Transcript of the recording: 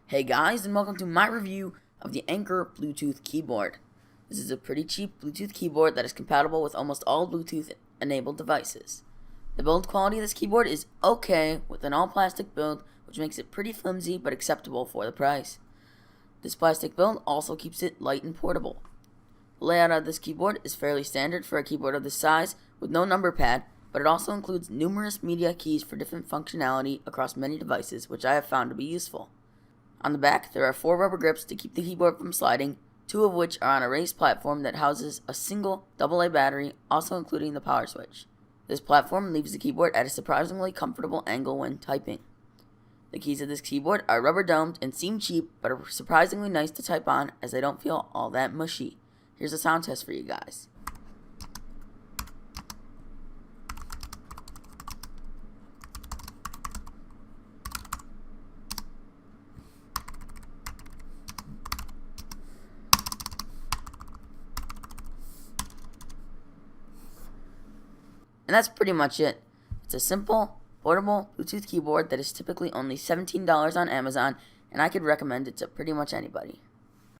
Hey guys, and welcome to my review of the Anker Bluetooth keyboard. This is a pretty cheap Bluetooth keyboard that is compatible with almost all Bluetooth enabled devices. The build quality of this keyboard is okay, with an all plastic build, which makes it pretty flimsy but acceptable for the price. This plastic build also keeps it light and portable. The layout of this keyboard is fairly standard for a keyboard of this size, with no number pad, but it also includes numerous media keys for different functionality across many devices, which I have found to be useful. On the back, there are 4 rubber grips to keep the keyboard from sliding, 2 of which are on a raised platform that houses a single AA battery, also including the power switch. This platform leaves the keyboard at a surprisingly comfortable angle when typing. The keys of this keyboard are rubber domed and seem cheap, but are surprisingly nice to type on as they don't feel all that mushy. Here's a sound test for you guys. And that's pretty much it. It's a simple, portable Bluetooth keyboard that is typically only $17 on Amazon, and I could recommend it to pretty much anybody.